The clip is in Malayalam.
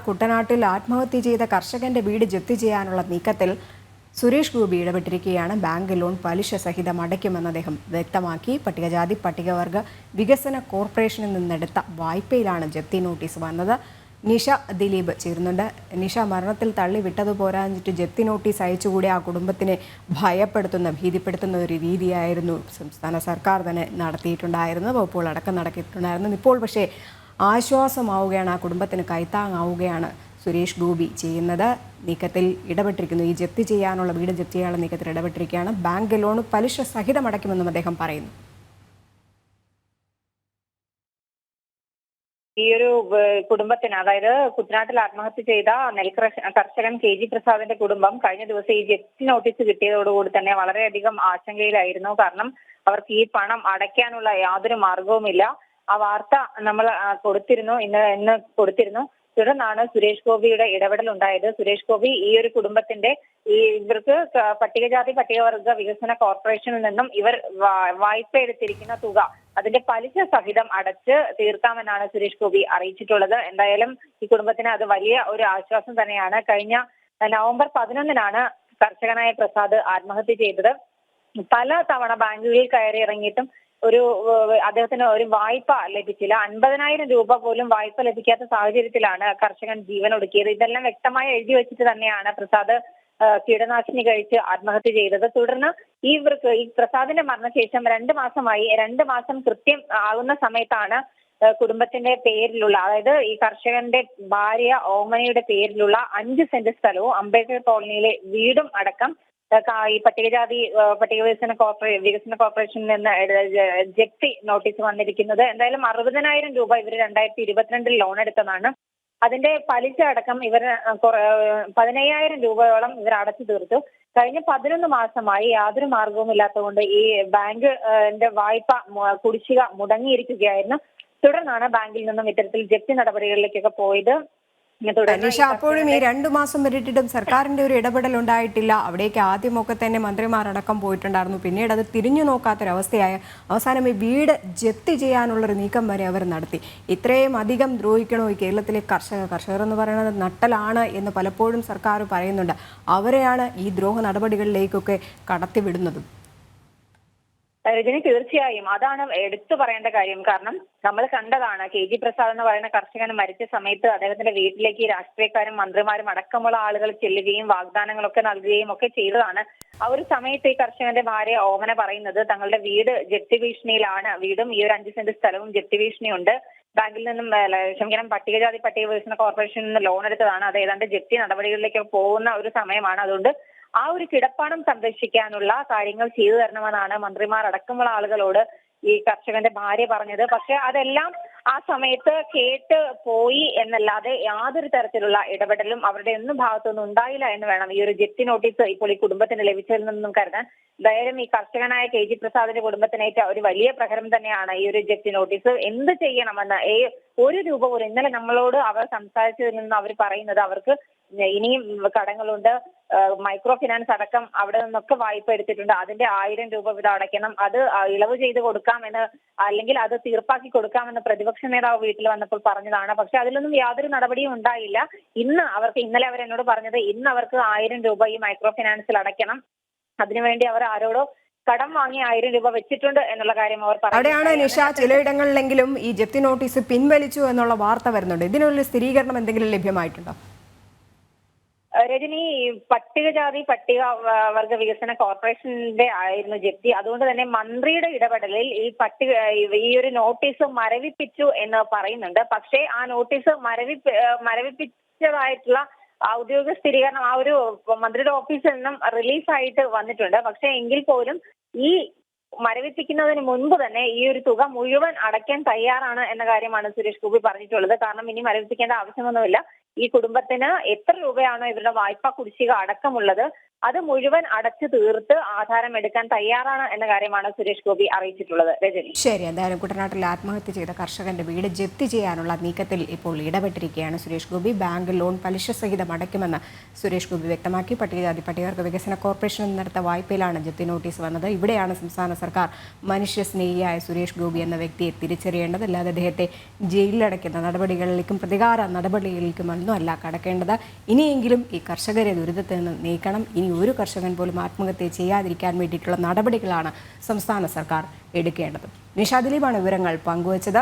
കുട്ടനാട്ടിൽ ആത്മഹത്യ ചെയ്ത കർഷകന്റെ വീട് ജപ്തി ചെയ്യാനുള്ള നീക്കത്തിൽ സുരേഷ് ഗോപി ഇടപെട്ടിരിക്കുകയാണ്. ബാങ്ക് ലോൺ പലിശ സഹിതം അടയ്ക്കുമെന്ന് അദ്ദേഹം വ്യക്തമാക്കി. പട്ടികജാതി പട്ടികവർഗ വികസന കോർപ്പറേഷനിൽ നിന്നെടുത്ത വായ്പയിലാണ് ജപ്തി നോട്ടീസ് വന്നത്. നിഷ ദിലീപ് ചേരുന്നുണ്ട്. നിഷ, മരണത്തിൽ തള്ളി വിട്ടത് പോരാഞ്ഞിട്ട് ജപ്തി നോട്ടീസ് അയച്ചുകൂടി ആ കുടുംബത്തിനെ ഭീതിപ്പെടുത്തുന്ന ഒരു രീതിയായിരുന്നു സംസ്ഥാന സർക്കാർ തന്നെ നടത്തിയിട്ടുണ്ടായിരുന്നത്. വകുപ്പുകൾ അടക്കം നടത്തിയിട്ടുണ്ടായിരുന്നത്. ഇപ്പോൾ പക്ഷേ ആശ്വാസമാവുകയാണ്, ആ കുടുംബത്തിന് കൈത്താങ്ങാവുകയാണ് സുരേഷ് ഗോപി ചെയ്യുന്നത്. നീക്കത്തിൽ ഇടപെട്ടിരിക്കുന്നു. ഈ ജപ്തി ചെയ്യാനുള്ള വീട് ജപ്തി ചെയ്യാനുള്ള നീക്കത്തിൽ ഇടപെട്ടിരിക്കുകയാണ്. ബാങ്ക് ലോൺ പലിശ സഹിതം അടയ്ക്കുമെന്നും അദ്ദേഹം പറയുന്നു. ഈ ഒരു കുടുംബത്തിന്, അതായത് കുട്ടനാട്ടിൽ ആത്മഹത്യ ചെയ്ത കർഷകൻ KG പ്രസാദിന്റെ കുടുംബം കഴിഞ്ഞ ദിവസം ഈ ജപ്തി നോട്ടീസ് കിട്ടിയതോടുകൂടി തന്നെ വളരെയധികം ആശങ്കയിലായിരുന്നു. കാരണം അവർക്ക് ഈ പണം അടയ്ക്കാനുള്ള യാതൊരു മാർഗവുമില്ല. ആ വാർത്ത നമ്മൾ ഇന്ന് കൊടുത്തിരുന്നു. തുടർന്നാണ് സുരേഷ് ഗോപിയുടെ ഇടപെടൽ ഉണ്ടായത്. സുരേഷ് ഗോപി ഈ ഒരു കുടുംബത്തിന്റെ ഇവർക്ക് പട്ടികജാതി പട്ടികവർഗ വികസന കോർപ്പറേഷനിൽ നിന്നും ഇവർ വായ്പ എടുത്തിരിക്കുന്ന തുക അതിന്റെ പലിശ സഹിതം അടച്ച് തീർക്കാമെന്നാണ് സുരേഷ് ഗോപി അറിയിച്ചിട്ടുള്ളത്. എന്തായാലും ഈ കുടുംബത്തിന് അത് വലിയ ഒരു ആശ്വാസം തന്നെയാണ്. കഴിഞ്ഞ നവംബർ 11-നാണ് കർഷകനായ പ്രസാദ് ആത്മഹത്യ ചെയ്തത്. പല തവണ ബാങ്കുകളിൽ കയറി ഇറങ്ങിയിട്ടും അദ്ദേഹത്തിന് ഒരു വായ്പ ലഭിച്ചില്ല. 50,000 രൂപ പോലും വായ്പ ലഭിക്കാത്ത സാഹചര്യത്തിലാണ് കർഷകൻ ജീവൻ ഒടുക്കിയത്. ഇതെല്ലാം വ്യക്തമായി എഴുതി വെച്ചിട്ട് തന്നെയാണ് പ്രസാദ് കീടനാശിനി കഴിച്ച് ആത്മഹത്യ ചെയ്തത്. തുടർന്ന് ഈ പ്രസാദിന്റെ മരണശേഷം 2 മാസമായി. 2 മാസം കൃത്യം ആകുന്ന സമയത്താണ് കുടുംബത്തിന്റെ പേരിലുള്ള, അതായത് ഈ കർഷകന്റെ ഭാര്യ ഓമനയുടെ പേരിലുള്ള 5 സെന്റ് സ്ഥലവും അംബേദ്കർ കോളനിയിലെ വീടും അടക്കം ഈ പട്ടികജാതി വികസന കോർപ്പറേഷനിൽ നിന്ന് ജപ്തി നോട്ടീസ് വന്നിരിക്കുന്നത്. എന്തായാലും 60,000 രൂപ ഇവർ 2022 ലോൺ എടുത്തതാണ്. അതിന്റെ പലിശ അടക്കം ഇവർ 15,000 രൂപയോളം ഇവർ അടച്ചു തീർത്തു. കഴിഞ്ഞ 11 മാസമായി യാതൊരു മാർഗവും ഇല്ലാത്തതുകൊണ്ട് ഈ ബാങ്കിന്റെ വായ്പ കുടിശ്ശിക മുടങ്ങിയിരിക്കുകയായിരുന്നു. തുടർന്നാണ് ബാങ്കിൽ നിന്നും ഇത്തരത്തിൽ ജപ്തി നടപടികളിലേക്കൊക്കെ പോയത്. നിഷ, അപ്പോഴും ഈ 2 മാസം വരെയിട്ടും സർക്കാരിന്റെ ഒരു ഇടപെടൽ ഉണ്ടായിട്ടില്ല. അവിടേക്ക് ആദ്യമൊക്കെ തന്നെ മന്ത്രിമാരടക്കം പോയിട്ടുണ്ടായിരുന്നു. പിന്നീട് അത് തിരിഞ്ഞു നോക്കാത്തൊരവസ്ഥയായ അവസാനം ഈ വീട് ജപ്തി ചെയ്യാനുള്ളൊരു നീക്കം വരെ അവർ നടത്തി. ഇത്രയും അധികം ദ്രോഹിക്കണോ ഈ കേരളത്തിലെ കർഷകർ എന്ന് പറയുന്നത് നട്ടലാണ് എന്ന് പലപ്പോഴും സർക്കാർ പറയുന്നുണ്ട്. അവരെയാണ് ഈ ദ്രോഹ നടപടികളിലേക്കൊക്കെ കടത്തിവിടുന്നതും. രജനി, തീർച്ചയായും അതാണ് എടുത്തു പറയേണ്ട കാര്യം. കാരണം നമ്മൾ കണ്ടതാണ് KG പ്രസാദ് എന്ന് പറയുന്ന കർഷകൻ മരിച്ച സമയത്ത് അദ്ദേഹത്തിന്റെ വീട്ടിലേക്ക് രാഷ്ട്രീയക്കാരും മന്ത്രിമാരും അടക്കമുള്ള ആളുകൾ ചെല്ലുകയും വാഗ്ദാനങ്ങളൊക്കെ നൽകുകയും ഒക്കെ ചെയ്തതാണ്. ആ ഒരു സമയത്ത് ഈ കർഷകന്റെ ഭാര്യ ഓമന പറയുന്നത് തങ്ങളുടെ വീട് ജപ്തി ഭീഷണിയിലാണ്. വീടും ഈ ഒരു 5 സെന്റ് സ്ഥലവും ജപ്തി ഭീഷണിയുണ്ട്. ബാങ്കിൽ നിന്നും പട്ടികജാതി പട്ടിക വികസന കോർപ്പറേഷനിൽ നിന്ന് ലോൺ എടുത്തതാണ്. അത് ഏതാണ്ട് ജപ്തി നടപടികളിലേക്ക് പോകുന്ന ഒരു സമയമാണ്. അതുകൊണ്ട് ആ ഒരു കിടപ്പാടം സംരക്ഷിക്കാനുള്ള കാര്യങ്ങൾ ചെയ്തു തരണമെന്നാണ് മന്ത്രിമാർ അടക്കമുള്ള ആളുകളോട് ഈ കർഷകന്റെ ഭാര്യ പറഞ്ഞത്. പക്ഷെ അതെല്ലാം ആ സമയത്ത് കേട്ട് പോയി എന്നല്ലാതെ യാതൊരു തരത്തിലുള്ള ഇടപെടലും അവരുടെ ഒന്നും ഭാഗത്തുനിന്നും ഉണ്ടായില്ല എന്ന് വേണം ഈ ഒരു ജപ്തി നോട്ടീസ് ഇപ്പോൾ ഈ കുടുംബത്തിന് ലഭിച്ചതിൽ നിന്നും കരുതാൻ. എന്തായാലും ഈ കർഷകനായ KG പ്രസാദിന്റെ കുടുംബത്തിനേറ്റ ഒരു വലിയ പ്രഹരം തന്നെയാണ് ഈ ഒരു ജപ്തി നോട്ടീസ്. എന്ത് ചെയ്യണമെന്ന് 1 രൂപ പോലും ഇന്നലെ നമ്മളോട് അവർ സംസാരിച്ചതിൽ നിന്ന് അവർ പറയുന്നത് അവർക്ക് ഇനിയും കടങ്ങളുണ്ട്. മൈക്രോ ഫിനാൻസ് അടക്കം അവിടെ നിന്നൊക്കെ വായ്പ എടുത്തിട്ടുണ്ട്. അതിന്റെ 1000 രൂപ വീതം അടയ്ക്കണം. അത് ഇളവ് ചെയ്ത് കൊടുക്കാമെന്ന്, അല്ലെങ്കിൽ അത് തീർപ്പാക്കി കൊടുക്കാമെന്ന് പ്രതിപക്ഷ നേതാവ് വീട്ടിൽ വന്നപ്പോൾ പറഞ്ഞതാണ്. പക്ഷെ അതിലൊന്നും യാതൊരു നടപടിയും ഉണ്ടായില്ല. ഇന്നലെ അവർ എന്നോട് പറഞ്ഞത് ഇന്ന് അവർക്ക് 1000 രൂപ ഈ മൈക്രോ ഫിനാൻസിൽ അടയ്ക്കണം. അതിനുവേണ്ടി അവർ ആരോടോ കടം വാങ്ങി 1000 രൂപ വെച്ചിട്ടുണ്ട് എന്നുള്ള കാര്യം അവർ പറഞ്ഞു. അവിടെയാണ് നിഷ ചിലയിടങ്ങളിലെങ്കിലും ഈ ജപ്തി നോട്ടീസ് പിൻവലിച്ചു എന്നുള്ള വാർത്ത വരുന്നുണ്ട്. ഇതിനുള്ള സ്ഥിരീകരണം എന്തെങ്കിലും ലഭ്യമായിട്ടുണ്ടോ? രജനി, പട്ടികജാതി പട്ടികവർഗ വികസന കോർപ്പറേഷന്റെ ആയിരുന്നു ജപ്തി. അതുകൊണ്ട് തന്നെ മന്ത്രിയുടെ ഇടപെടലിൽ ഈ ഒരു നോട്ടീസ് മരവിപ്പിച്ചു എന്ന് പറയുന്നുണ്ട്. പക്ഷേ ആ നോട്ടീസ് മരവിപ്പിച്ചതായിട്ടുള്ള ഔദ്യോഗിക സ്ഥിരീകരണം ആ ഒരു മന്ത്രിയുടെ ഓഫീസിൽ നിന്നും റിലീസായിട്ട് വന്നിട്ടുണ്ട്. പക്ഷേ എങ്കിൽ പോലും ഈ മരവിപ്പിക്കുന്നതിന് മുൻപ് തന്നെ ഈ ഒരു തുക മുഴുവൻ അടയ്ക്കാൻ തയ്യാറാണ് എന്ന കാര്യമാണ് സുരേഷ് ഗോപി പറഞ്ഞിട്ടുള്ളത്. കാരണം ഇനി മരവിപ്പിക്കേണ്ട ആവശ്യമൊന്നുമില്ല. ഈ കുടുംബത്തിന് എത്ര രൂപയാണോ ഇവരുടെ വായ്പാ കുടിശ്ശിക അടക്കമുള്ളത് അത് മുഴുവൻ അടച്ചു തീർത്ത് ആധാരം എടുക്കാൻ തയ്യാറാണ് എന്ന കാര്യമാണ് സുരേഷ് ഗോപി അറിയിച്ചിട്ടുള്ളത്. രജനി, ശരി. എന്തായാലും കുട്ടനാട്ടിൽ ആത്മഹത്യ ചെയ്ത കർഷകന്റെ വീട് ജപ്തി ചെയ്യാനുള്ള നീക്കത്തിൽ ഇപ്പോൾ ഇടപെട്ടിരിക്കുകയാണ് സുരേഷ് ഗോപി. ബാങ്ക് ലോൺ പലിശ സഹിതം അടയ്ക്കുമെന്ന് സുരേഷ് ഗോപി വ്യക്തമാക്കി. പട്ടികജാതി പട്ടികവർഗ വികസന കോർപ്പറേഷനിൽ നടത്ത വായ്പയിലാണ് ജപ്തി നോട്ടീസ് വന്നത്. ഇവിടെയാണ് സംസ്ഥാന സർക്കാർ മനുഷ്യസ്നേഹിയായ സുരേഷ് ഗോപി എന്ന വ്യക്തിയെ തിരിച്ചറിയേണ്ടത്. അല്ലാതെ അദ്ദേഹത്തെ ജയിലിലടയ്ക്കുന്ന നടപടികളിലേക്കും പ്രതികാര നടപടികളിലേക്കും ഒന്നുമല്ല കടക്കേണ്ടത്. ഇനിയെങ്കിലും ഈ കർഷകരെ ദുരിതത്തിൽ നിന്ന് നീക്കണം. ഇനി ഒരു കർഷകൻ പോലും ആത്മഹത്യ ചെയ്യാതിരിക്കാൻ വേണ്ടിയിട്ടുള്ള നടപടികളാണ് സംസ്ഥാന സർക്കാർ എടുക്കേണ്ടത്. നിഷാ ദിലീപാണ് വിവരങ്ങൾ പങ്കുവച്ചത്.